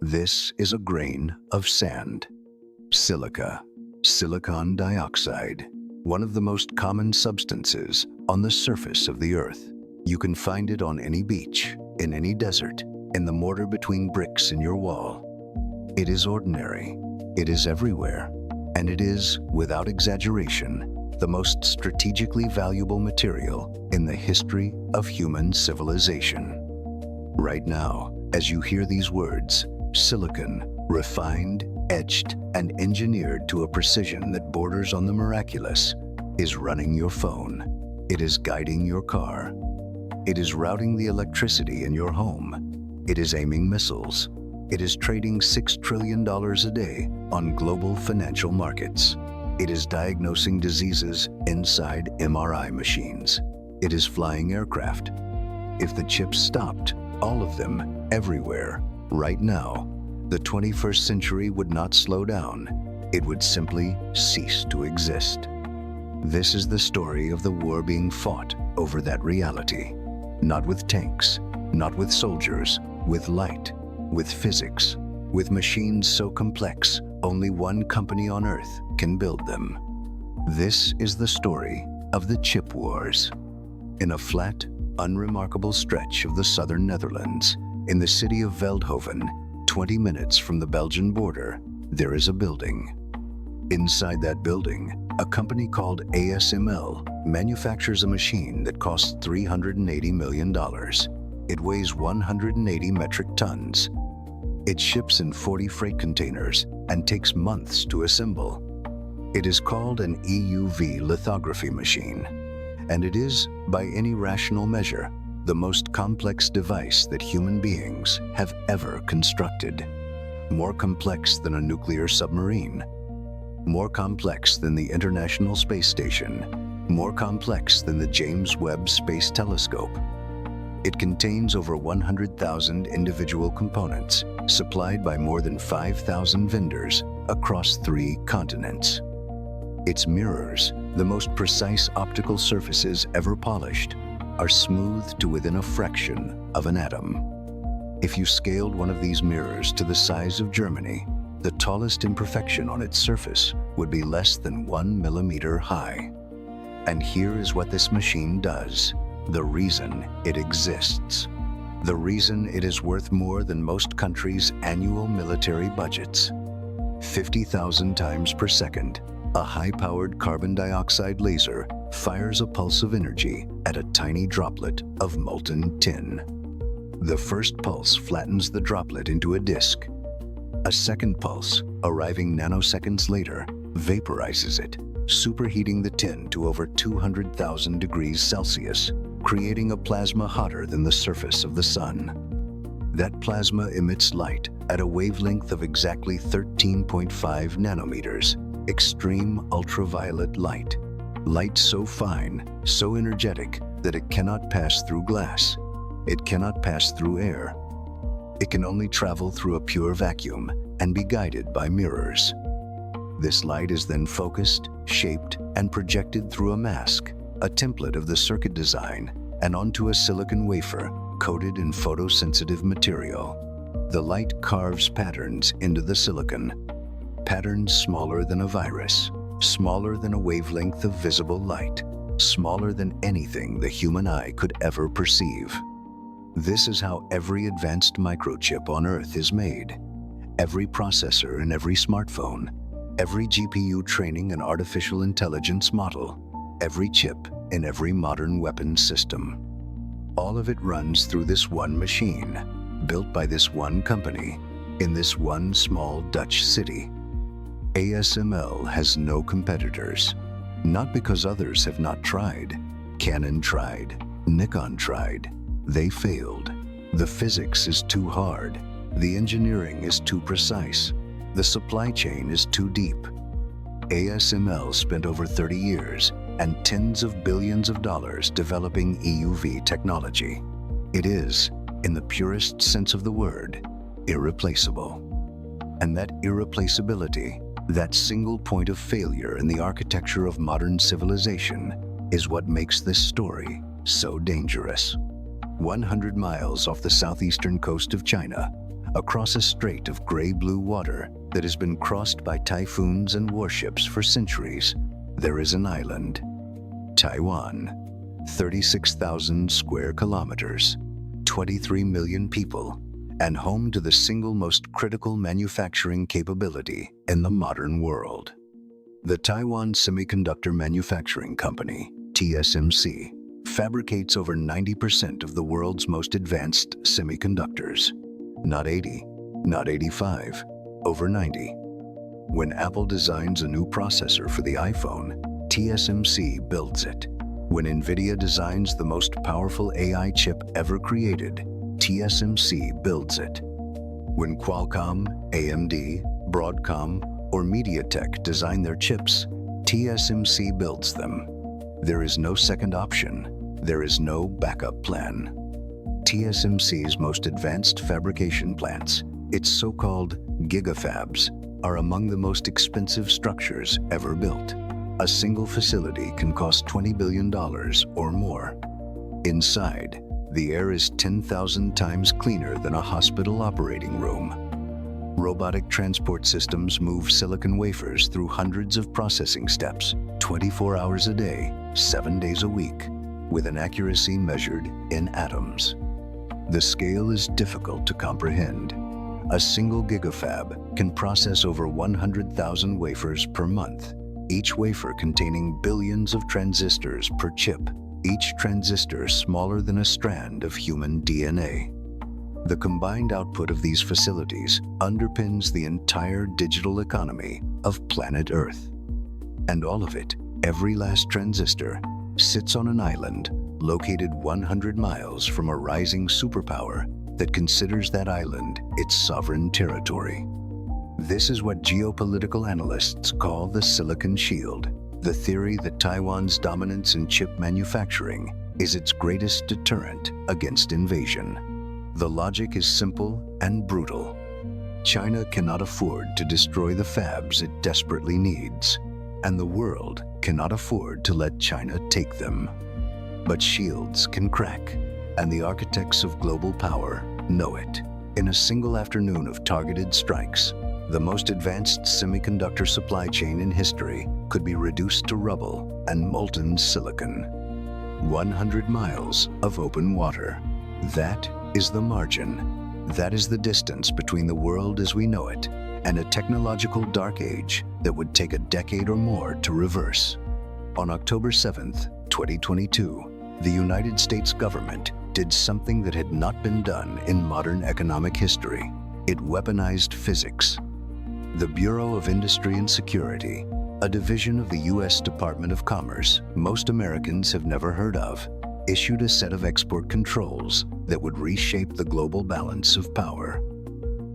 This is a grain of sand. Silica, silicon dioxide, one of the most common substances on the surface of the Earth. You can find it on any beach, in any desert, in the mortar between bricks in your wall. It is ordinary, it is everywhere, and it is, without exaggeration, the most strategically valuable material in the history of human civilization. Right now, as you hear these words, silicon, refined, etched, and engineered to a precision that borders on the miraculous, is running your phone. It is guiding your car. It is routing the electricity in your home. It is aiming missiles. It is trading $6 trillion a day on global financial markets. It is diagnosing diseases inside MRI machines. It is flying aircraft. If the chips stopped, all of them, everywhere, right now, the 21st century would not slow down. It would simply cease to exist. This is the story of the war being fought over that reality. Not with tanks, not with soldiers, with light, with physics, with machines so complex, only one company on Earth can build them. This is the story of the chip wars. In a flat, unremarkable stretch of the southern Netherlands, in the city of Veldhoven, 20 minutes from the Belgian border, there is a building. Inside that building, a company called ASML manufactures a machine that costs $380 million. It weighs 180 metric tons. It ships in 40 freight containers and takes months to assemble. It is called an EUV lithography machine, and it is, by any rational measure, the most complex device that human beings have ever constructed. More complex than a nuclear submarine. More complex than the International Space Station. More complex than the James Webb Space Telescope. It contains over 100,000 individual components, supplied by more than 5,000 vendors across 3 continents. Its mirrors, the most precise optical surfaces ever polished, are smoothed to within a fraction of an atom. If you scaled one of these mirrors to the size of Germany, the tallest imperfection on its surface would be less than 1 millimeter high. And here is what this machine does. The reason it exists. The reason it is worth more than most countries' annual military budgets. 50,000 times per second, a high-powered carbon dioxide laser fires a pulse of energy at a tiny droplet of molten tin. The first pulse flattens the droplet into a disk. A second pulse, arriving nanoseconds later, vaporizes it, superheating the tin to over 200,000 degrees Celsius, creating a plasma hotter than the surface of the sun. That plasma emits light at a wavelength of exactly 13.5 nanometers, extreme ultraviolet light. Light so fine, so energetic, that it cannot pass through glass. It cannot pass through air. It can only travel through a pure vacuum and be guided by mirrors. This light is then focused, shaped, and projected through a mask, a template of the circuit design, and onto a silicon wafer coated in photosensitive material. The light carves patterns into the silicon, patterns smaller than a virus, smaller than a wavelength of visible light, smaller than anything the human eye could ever perceive. This is how every advanced microchip on Earth is made. Every processor in every smartphone, every GPU training and artificial intelligence model, every chip in every modern weapon system. All of it runs through this one machine, built by this one company, in this one small Dutch city. ASML has no competitors, not because others have not tried. Canon tried, Nikon tried. They failed. The physics is too hard. The engineering is too precise. The supply chain is too deep. ASML spent over 30 years and tens of billions of dollars developing EUV technology. It is, in the purest sense of the word, irreplaceable. And that irreplaceability, that single point of failure in the architecture of modern civilization, is what makes this story so dangerous. 100 miles off the southeastern coast of China, across a strait of gray-blue water that has been crossed by typhoons and warships for centuries, there is an island, Taiwan, 36,000 square kilometers, 23 million people, and home to the single most critical manufacturing capability in the modern world. The Taiwan Semiconductor Manufacturing Company, TSMC, fabricates over 90% of the world's most advanced semiconductors. Not 80, not 85, over 90. When Apple designs a new processor for the iPhone, TSMC builds it. When NVIDIA designs the most powerful AI chip ever created, TSMC builds it. When Qualcomm, AMD, Broadcom, or MediaTek design their chips, TSMC builds them. There is no second option. There is no backup plan. TSMC's most advanced fabrication plants, its so-called gigafabs, are among the most expensive structures ever built. A single facility can cost $20 billion or more. Inside, the air is 10,000 times cleaner than a hospital operating room. Robotic transport systems move silicon wafers through hundreds of processing steps, 24 hours a day, 7 days a week, with an accuracy measured in atoms. The scale is difficult to comprehend. A single gigafab can process over 100,000 wafers per month, each wafer containing billions of transistors per chip, each transistor smaller than a strand of human DNA. The combined output of these facilities underpins the entire digital economy of planet Earth. And all of it, every last transistor, sits on an island located 100 miles from a rising superpower that considers that island its sovereign territory. This is what geopolitical analysts call the Silicon Shield, the theory that Taiwan's dominance in chip manufacturing is its greatest deterrent against invasion. The logic is simple and brutal. China cannot afford to destroy the fabs it desperately needs, and the world cannot afford to let China take them. But shields can crack, and the architects of global power know it. In a single afternoon of targeted strikes, the most advanced semiconductor supply chain in history could be reduced to rubble and molten silicon. 100 miles of open water. That is the margin. That is the distance between the world as we know it and a technological dark age that would take a decade or more to reverse. On October 7th, 2022, the United States government did something that had not been done in modern economic history. It weaponized physics. The Bureau of Industry and Security, a division of the U.S. Department of Commerce most Americans have never heard of, issued a set of export controls that would reshape the global balance of power.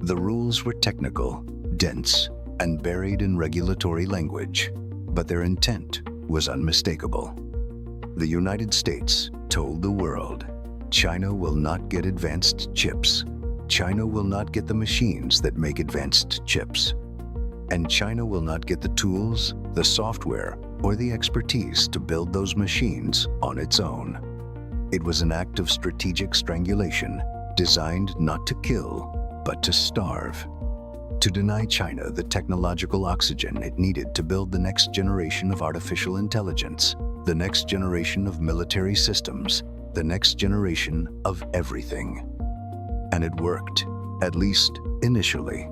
The rules were technical, dense, and buried in regulatory language, but their intent was unmistakable. The United States told the world, China will not get advanced chips. China will not get the machines that make advanced chips. And China will not get the tools, the software, or the expertise to build those machines on its own. It was an act of strategic strangulation, designed not to kill, but to starve. To deny China the technological oxygen it needed to build the next generation of artificial intelligence, the next generation of military systems, the next generation of everything. And it worked, at least initially.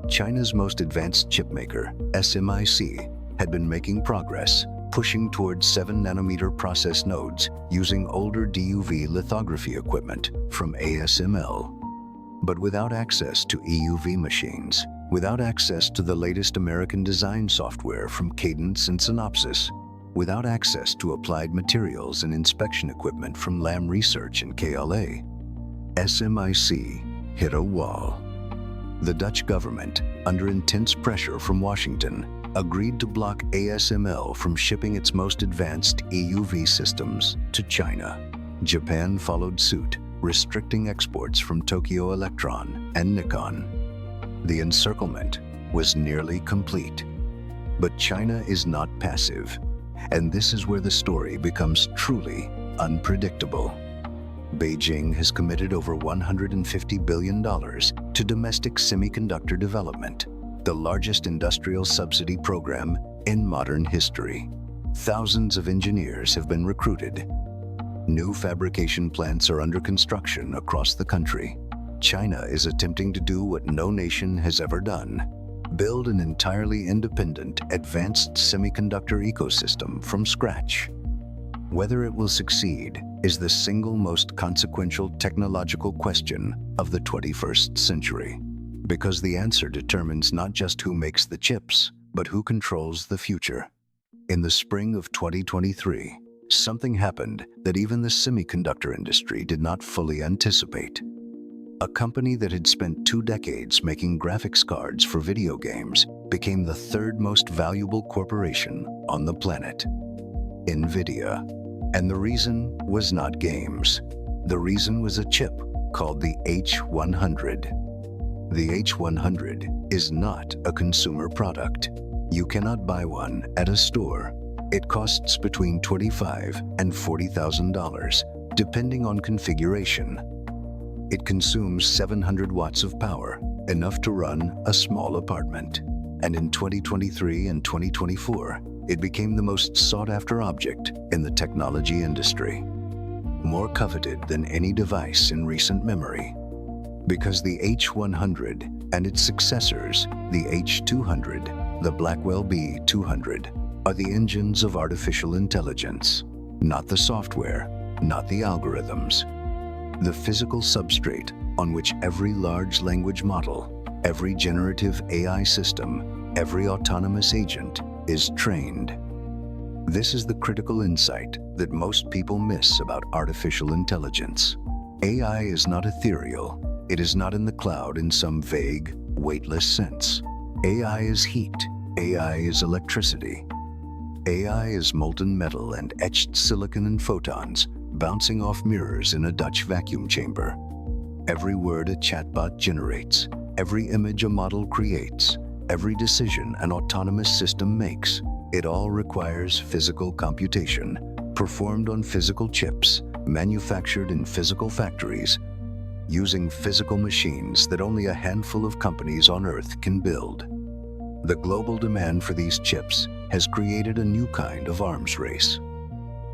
China's most advanced chipmaker, SMIC, had been making progress, pushing towards 7-nanometer process nodes using older DUV lithography equipment from ASML. But without access to EUV machines, without access to the latest American design software from Cadence and Synopsys, without access to applied materials and inspection equipment from Lam Research and KLA, SMIC hit a wall. The Dutch government, under intense pressure from Washington, agreed to block ASML from shipping its most advanced EUV systems to China. Japan followed suit, restricting exports from Tokyo Electron and Nikon. The encirclement was nearly complete. But China is not passive, and this is where the story becomes truly unpredictable. Beijing has committed over $150 billion to domestic semiconductor development, the largest industrial subsidy program in modern history. Thousands of engineers have been recruited. New fabrication plants are under construction across the country. China is attempting to do what no nation has ever done: build an entirely independent, advanced semiconductor ecosystem from scratch. Whether it will succeed is the single most consequential technological question of the 21st century, because the answer determines not just who makes the chips, but who controls the future. In the spring of 2023, something happened that even the semiconductor industry did not fully anticipate. A company that had spent 2 decades making graphics cards for video games became the third most valuable corporation on the planet: NVIDIA. And the reason was not games. The reason was a chip called the H100. The H100 is not a consumer product. You cannot buy one at a store. It costs between $25,000 and $40,000, depending on configuration. It consumes 700 watts of power, enough to run a small apartment. And in 2023 and 2024, it became the most sought-after object in the technology industry, more coveted than any device in recent memory. Because the H100 and its successors, the H200, the Blackwell B200, are the engines of artificial intelligence, not the software, not the algorithms. The physical substrate on which every large language model, every generative AI system, every autonomous agent is trained. This is the critical insight that most people miss about artificial intelligence. AI is not ethereal. It is not in the cloud in some vague, weightless sense. AI is heat. AI is electricity. AI is molten metal and etched silicon and photons bouncing off mirrors in a Dutch vacuum chamber. Every word a chatbot generates, every image a model creates, every decision an autonomous system makes, it all requires physical computation, performed on physical chips, manufactured in physical factories, using physical machines that only a handful of companies on Earth can build. The global demand for these chips has created a new kind of arms race.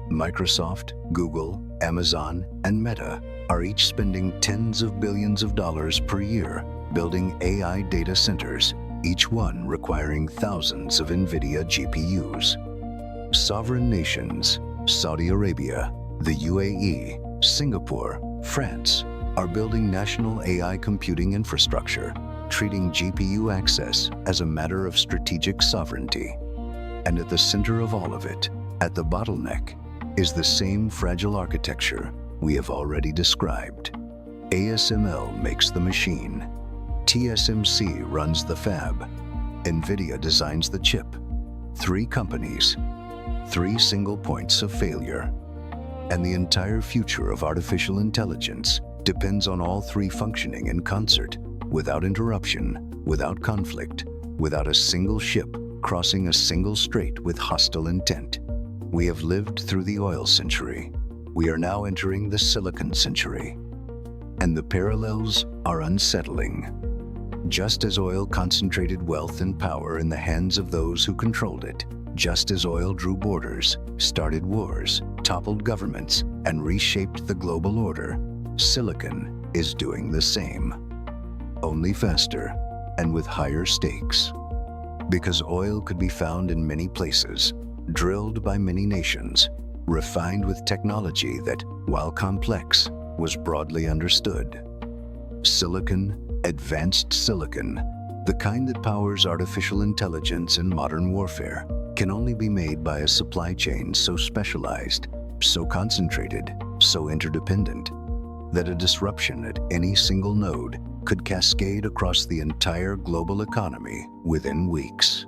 Microsoft, Google, Amazon, and Meta are each spending tens of billions of dollars per year building AI data centers, each one requiring thousands of NVIDIA GPUs. Sovereign nations, Saudi Arabia, the UAE, Singapore, France, are building national AI computing infrastructure, treating GPU access as a matter of strategic sovereignty. And at the center of all of it, at the bottleneck, is the same fragile architecture we have already described. ASML makes the machine. TSMC runs the fab. NVIDIA designs the chip. 3 companies, 3 single points of failure. And the entire future of artificial intelligence depends on all 3 functioning in concert, without interruption, without conflict, without a single ship crossing a single strait with hostile intent. We have lived through the oil century. We are now entering the silicon century. And the parallels are unsettling. Just as oil concentrated wealth and power in the hands of those who controlled it, just as oil drew borders, started wars, toppled governments, and reshaped the global order, silicon is doing the same. Only faster and with higher stakes. Because oil could be found in many places, drilled by many nations, refined with technology that, while complex, was broadly understood. Silicon, advanced silicon, the kind that powers artificial intelligence in modern warfare, can only be made by a supply chain so specialized, so concentrated, so interdependent, that a disruption at any single node could cascade across the entire global economy within weeks.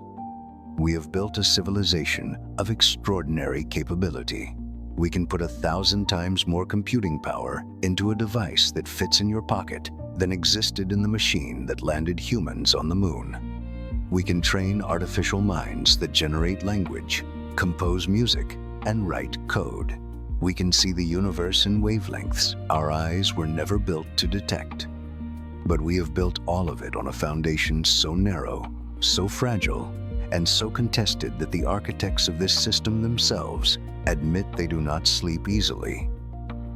We have built a civilization of extraordinary capability. We can put 1,000 times more computing power into a device that fits in your pocket than existed in the machine that landed humans on the moon. We can train artificial minds that generate language, compose music, and write code. We can see the universe in wavelengths our eyes were never built to detect. But we have built all of it on a foundation so narrow, so fragile, and so contested that the architects of this system themselves admit they do not sleep easily.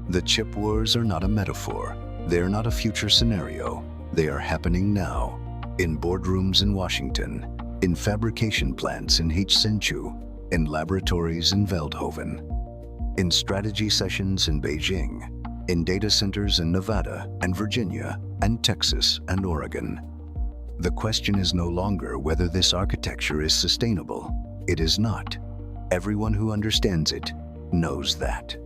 The chip wars are not a metaphor. They are not a future scenario. They are happening now, in boardrooms in Washington, in fabrication plants in Hsinchu, in laboratories in Veldhoven, in strategy sessions in Beijing, in data centers in Nevada and Virginia and Texas and Oregon. The question is no longer whether this architecture is sustainable. It is not. Everyone who understands it knows that.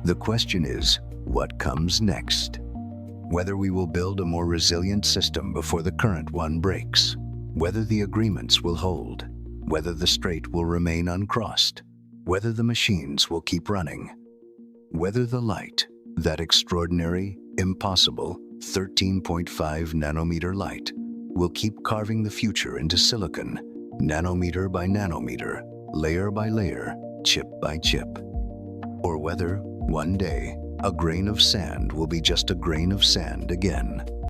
The question is, what comes next? Whether we will build a more resilient system before the current one breaks, whether the agreements will hold, whether the strait will remain uncrossed, whether the machines will keep running, whether the light, that extraordinary, impossible 13.5 nanometer light, will keep carving the future into silicon, nanometer by nanometer, layer by layer, chip by chip. Or whether, one day, a grain of sand will be just a grain of sand again.